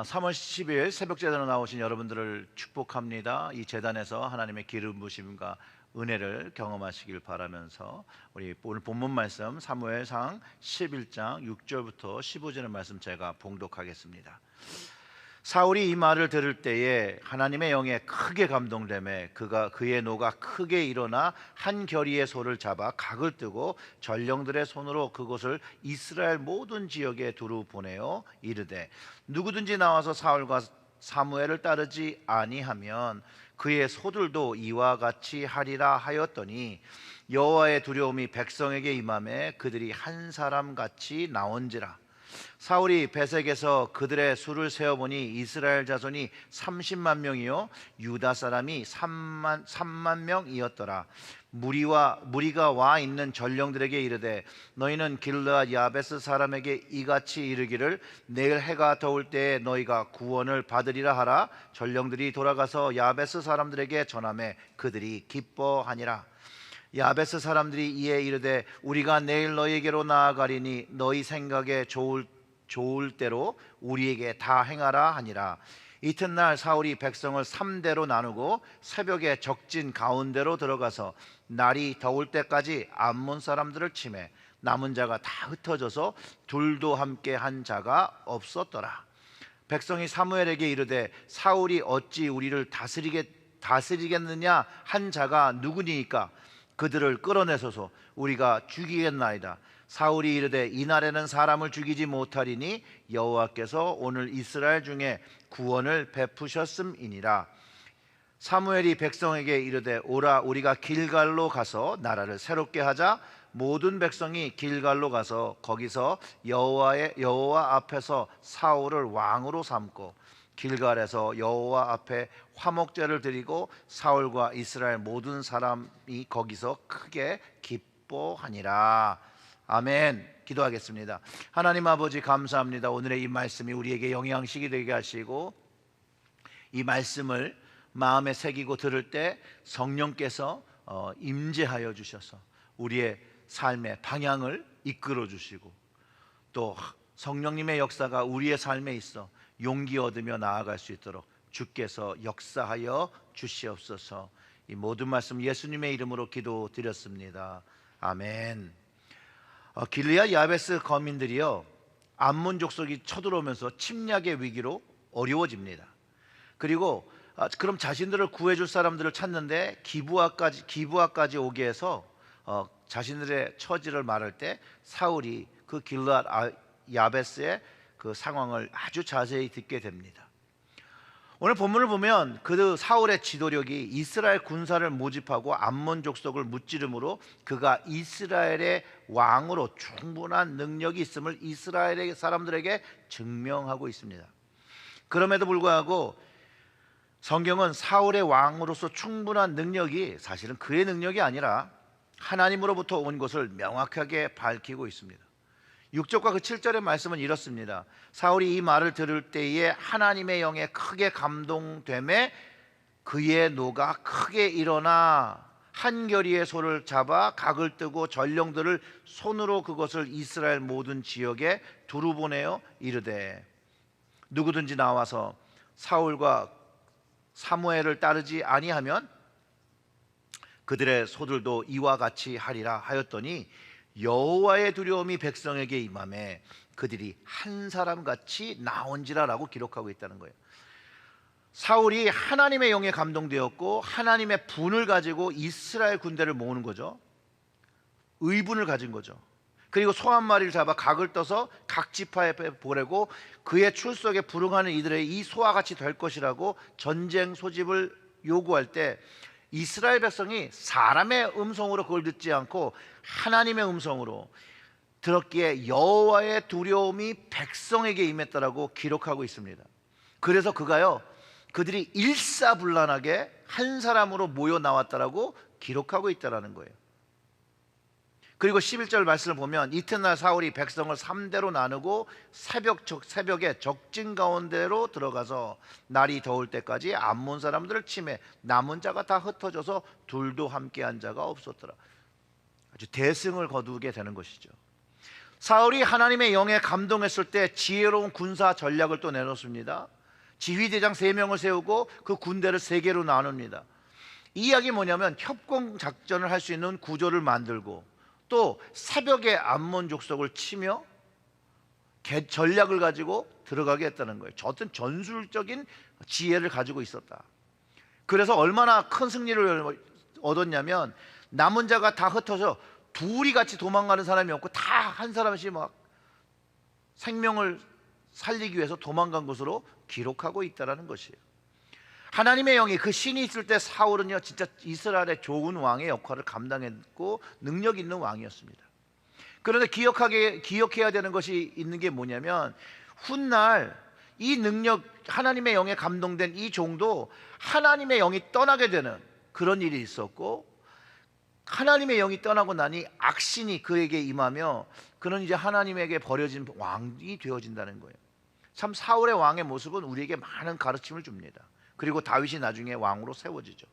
3월 10일 새벽 제단으로 나오신 여러분들을 축복합니다. 이 제단에서 하나님의 기름 부심과 은혜를 경험하시길 바라면서 우리 오늘 본문 말씀 사무엘상 11장 6절부터 15절의 말씀 제가 봉독하겠습니다. 사울이 이 말을 들을 때에 하나님의 영에 크게 감동되매 그의 노가 크게 일어나 한 겨리의 소를 잡아 각을 뜨고 전령들의 손으로 그곳을 이스라엘 모든 지역에 두루 보내어 이르되 누구든지 나와서 사울과 사무엘을 따르지 아니하면 그의 소들도 이와 같이 하리라 하였더니 여호와의 두려움이 백성에게 임하매 그들이 한 사람 같이 나온지라. 사울이 베색에서 그들의 수를 세어보니 이스라엘 자손이 30만 명이요 유다 사람이 3만 명이었더라. 무리가 와 있는 전령들에게 이르되 너희는 길르앗 야베스 사람에게 이같이 이르기를 내일 해가 더울 때에 너희가 구원을 받으리라 하라. 전령들이 돌아가서 야베스 사람들에게 전하매 그들이 기뻐하니라. 야베스 사람들이 이에 이르되 우리가 내일 너희에게로 나아가리니 너희 생각에 좋을 대로 우리에게 다 행하라 하니라. 이튿날 사울이 백성을 3대로 나누고 새벽에 적진 가운데로 들어가서 날이 더울 때까지 암몬 사람들을 치매 남은 자가 다 흩어져서 둘도 함께 한 자가 없었더라. 백성이 사무엘에게 이르되 사울이 어찌 우리를 다스리겠느냐 한 자가 누구니이까 그들을 끌어내소서 우리가 죽이겠나이다. 사울이 이르되 이날에는 사람을 죽이지 못하리니 여호와께서 오늘 이스라엘 중에 구원을 베푸셨음이니라. 사무엘이 백성에게 이르되 오라 우리가 길갈로 가서 나라를 새롭게 하자. 모든 백성이 길갈로 가서 거기서 여호와 앞에서 사울을 왕으로 삼고 길갈에서 여호와 앞에 화목제를 드리고 사울과 이스라엘 모든 사람이 거기서 크게 기뻐하니라. 아멘. 기도하겠습니다. 하나님 아버지 감사합니다. 오늘의 이 말씀이 우리에게 영양식이 되게 하시고 이 말씀을 마음에 새기고 들을 때 성령께서 임재하여 주셔서 우리의 삶의 방향을 이끌어 주시고 또 성령님의 역사가 우리의 삶에 있어 용기 얻으며 나아갈 수 있도록 주께서 역사하여 주시옵소서. 이 모든 말씀 예수님의 이름으로 기도드렸습니다. 아멘. 길르앗 야베스 거민들이요 암몬 족속이 쳐들어오면서 침략의 위기로 어려워집니다. 그리고 그럼 자신들을 구해줄 사람들을 찾는데 기브아까지 오게 해서 자신들의 처지를 말할 때 사울이 그 길르앗 야베스의 그 상황을 아주 자세히 듣게 됩니다. 오늘 본문을 보면 그 사울의 지도력이 이스라엘 군사를 모집하고 암몬 족속을 무찌름으로 그가 이스라엘의 왕으로 충분한 능력이 있음을 이스라엘의 사람들에게 증명하고 있습니다. 그럼에도 불구하고 성경은 사울의 왕으로서 충분한 능력이 사실은 그의 능력이 아니라 하나님으로부터 온 것을 명확하게 밝히고 있습니다. 6절과 그 7절의 말씀은 이렇습니다. 사울이 이 말을 들을 때에 하나님의 영에 크게 감동되매 그의 노가 크게 일어나 한 겨리의 소를 잡아 각을 뜨고 전령들을 손으로 그것을 이스라엘 모든 지역에 두루 보내어 이르되 누구든지 나와서 사울과 사무엘을 따르지 아니하면 그들의 소들도 이와 같이 하리라 하였더니 여호와의 두려움이 백성에게 임하매 그들이 한 사람같이 나온지라라고 기록하고 있다는 거예요. 사울이 하나님의 영에 감동되었고 하나님의 분을 가지고 이스라엘 군대를 모으는 거죠. 의분을 가진 거죠. 그리고 소 한 마리를 잡아 각을 떠서 각 지파에 보내고 그의 출석에 불응하는 이들의 이 소와 같이 될 것이라고 전쟁 소집을 요구할 때 이스라엘 백성이 사람의 음성으로 그걸 듣지 않고 하나님의 음성으로 들었기에 여호와의 두려움이 백성에게 임했다라고 기록하고 있습니다. 그래서 그들이 일사불란하게 한 사람으로 모여 나왔다라고 기록하고 있다라는 거예요. 그리고 11절 말씀을 보면 이튿날 사울이 백성을 3대로 나누고 새벽에 적진 가운데로 들어가서 날이 더울 때까지 암몬 사람들을 치매 남은 자가 다 흩어져서 둘도 함께한 자가 없었더라. 아주 대승을 거두게 되는 것이죠. 사울이 하나님의 영에 감동했을 때 지혜로운 군사 전략을 또 내놓습니다. 지휘대장 3명을 세우고 그 군대를 3개로 나눕니다. 이 이야기 뭐냐면 협공 작전을 할 수 있는 구조를 만들고 또 새벽에 암몬 족속을 치며 전략을 가지고 들어가게 했다는 거예요. 어떤 전술적인 지혜를 가지고 있었다. 그래서 얼마나 큰 승리를 얻었냐면 남은 자가 다 흩어져 둘이 같이 도망가는 사람이 없고 다 한 사람씩 막 생명을 살리기 위해서 도망간 것으로 기록하고 있다는 것이에요. 하나님의 영이 그 신이 있을 때 사울은요 진짜 이스라엘의 좋은 왕의 역할을 감당했고 능력 있는 왕이었습니다. 그런데 기억해야 되는 것이 있는 게 뭐냐면 훗날 이 능력, 하나님의 영에 감동된 이 종도 하나님의 영이 떠나게 되는 그런 일이 있었고, 하나님의 영이 떠나고 나니 악신이 그에게 임하며 그는 이제 하나님에게 버려진 왕이 되어진다는 거예요. 참 사울의 왕의 모습은 우리에게 많은 가르침을 줍니다. 그리고 다윗이 나중에 왕으로 세워지죠.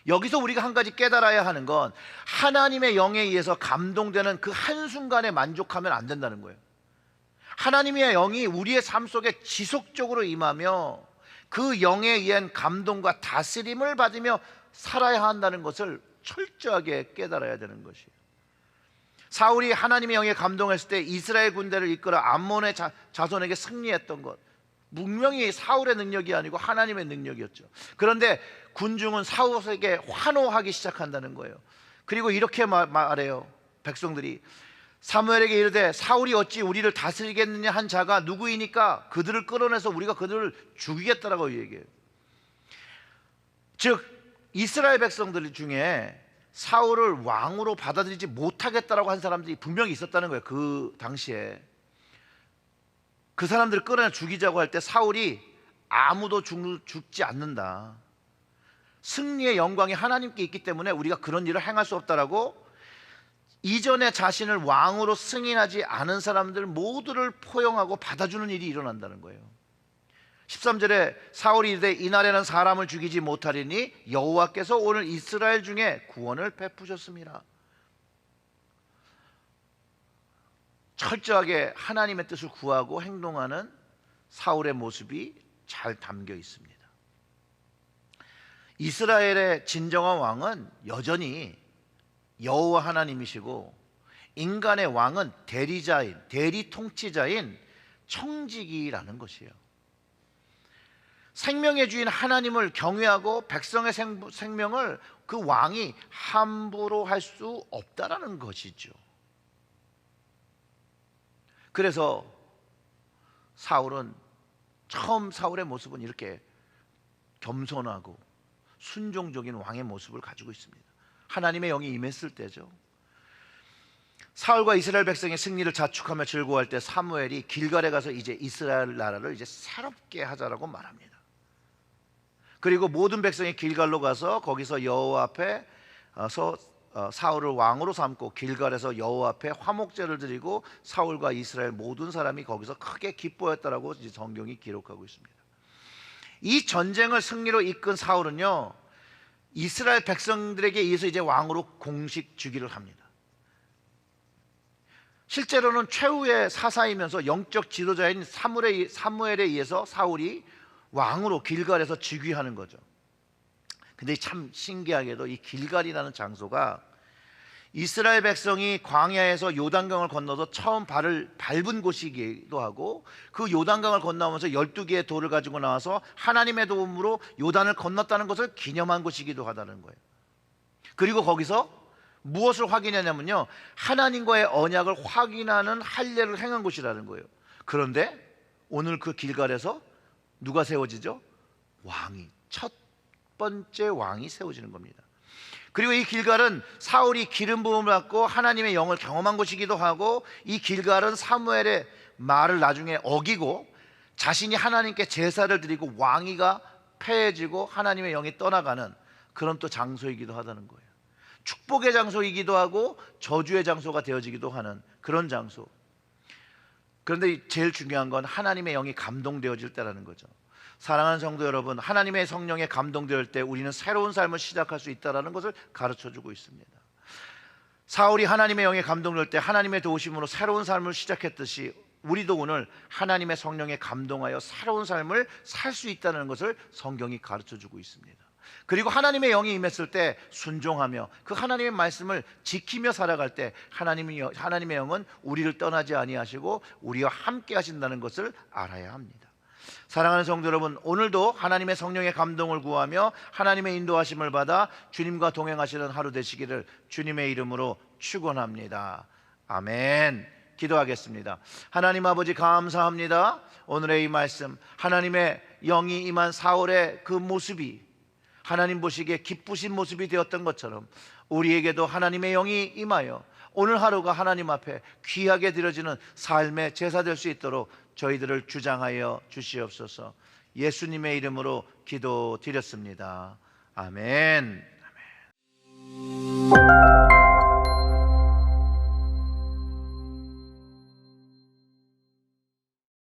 여기서 우리가 한 가지 깨달아야 하는 건 하나님의 영에 의해서 감동되는 그 한순간에 만족하면 안 된다는 거예요. 하나님의 영이 우리의 삶 속에 지속적으로 임하며 그 영에 의한 감동과 다스림을 받으며 살아야 한다는 것을 철저하게 깨달아야 되는 것이에요. 사울이 하나님의 영에 감동했을 때 이스라엘 군대를 이끌어 암몬의 자손에게 승리했던 것, 분명히 사울의 능력이 아니고 하나님의 능력이었죠. 그런데 군중은 사울에게 환호하기 시작한다는 거예요. 그리고 이렇게 말해요. 백성들이 사무엘에게 이르되 사울이 어찌 우리를 다스리겠느냐 한 자가 누구이니까 그들을 끌어내서 우리가 그들을 죽이겠다라고 얘기해요. 즉 이스라엘 백성들 중에 사울을 왕으로 받아들이지 못하겠다라고 한 사람들이 분명히 있었다는 거예요. 그 당시에 그 사람들을 끌어내 죽이자고 할 때 사울이 아무도 죽지 않는다, 승리의 영광이 하나님께 있기 때문에 우리가 그런 일을 행할 수 없다라고 이전에 자신을 왕으로 승인하지 않은 사람들 모두를 포용하고 받아주는 일이 일어난다는 거예요. 13절에 사울이 이르되 이날에는 사람을 죽이지 못하리니 여호와께서 오늘 이스라엘 중에 구원을 베푸셨습니다. 철저하게 하나님의 뜻을 구하고 행동하는 사울의 모습이 잘 담겨 있습니다. 이스라엘의 진정한 왕은 여전히 여호와 하나님이시고 인간의 왕은 대리자인, 대리 통치자인 청지기라는 것이에요. 생명의 주인 하나님을 경외하고 백성의 생명을 그 왕이 함부로 할 수 없다라는 것이죠. 그래서 사울은 처음 사울의 모습은 이렇게 겸손하고 순종적인 왕의 모습을 가지고 있습니다. 하나님의 영이 임했을 때죠. 사울과 이스라엘 백성의 승리를 자축하며 즐거워할 때 사무엘이 길갈에 가서 이제 이스라엘 나라를 이제 새롭게 하자라고 말합니다. 그리고 모든 백성이 길갈로 가서 거기서 여호와 앞에서 사울을 왕으로 삼고 길갈에서 여호와 앞에 화목제를 드리고 사울과 이스라엘 모든 사람이 거기서 크게 기뻐했다라고 이제 성경이 기록하고 있습니다. 이 전쟁을 승리로 이끈 사울은요 이스라엘 백성들에게 의해서 이제 왕으로 공식 즉위를 합니다. 실제로는 최후의 사사이면서 영적 지도자인 사무엘에 의해서 사울이 왕으로 길갈에서 즉위하는 거죠. 근데 참 신기하게도 이 길갈이라는 장소가 이스라엘 백성이 광야에서 요단강을 건너서 처음 발을 밟은 곳이기도 하고, 그 요단강을 건너면서 12개의 돌을 가지고 나와서 하나님의 도움으로 요단을 건넜다는 것을 기념한 곳이기도 하다는 거예요. 그리고 거기서 무엇을 확인하냐면요 하나님과의 언약을 확인하는 할례를 행한 곳이라는 거예요. 그런데 오늘 그 길갈에서 누가 세워지죠? 왕이, 첫 번째 왕이 세워지는 겁니다. 그리고 이 길갈은 사울이 기름 부음을 받고 하나님의 영을 경험한 곳이기도 하고, 이 길갈은 사무엘의 말을 나중에 어기고 자신이 하나님께 제사를 드리고 왕위가 패해지고 하나님의 영이 떠나가는 그런 또 장소이기도 하다는 거예요. 축복의 장소이기도 하고 저주의 장소가 되어지기도 하는 그런 장소. 그런데 제일 중요한 건 하나님의 영이 감동되어질 때라는 거죠. 사랑하는 성도 여러분, 하나님의 성령에 감동될 때 우리는 새로운 삶을 시작할 수 있다는 것을 가르쳐주고 있습니다. 사울이 하나님의 영에 감동될 때 하나님의 도우심으로 새로운 삶을 시작했듯이 우리도 오늘 하나님의 성령에 감동하여 새로운 삶을 살 수 있다는 것을 성경이 가르쳐주고 있습니다. 그리고 하나님의 영이 임했을 때 순종하며 그 하나님의 말씀을 지키며 살아갈 때 하나님의 영은 우리를 떠나지 아니하시고 우리와 함께 하신다는 것을 알아야 합니다. 사랑하는 성도 여러분, 오늘도 하나님의 성령의 감동을 구하며 하나님의 인도하심을 받아 주님과 동행하시는 하루 되시기를 주님의 이름으로 축원합니다. 아멘. 기도하겠습니다. 하나님 아버지, 감사합니다. 오늘의 이 말씀, 하나님의 영이 임한 사울의 그 모습이 하나님 보시기에 기쁘신 모습이 되었던 것처럼 우리에게도 하나님의 영이 임하여 오늘 하루가 하나님 앞에 귀하게 드려지는 삶의 제사 될 수 있도록 저희들을 주장하여 주시옵소서. 예수님의 이름으로 기도드렸습니다. 아멘. 아멘.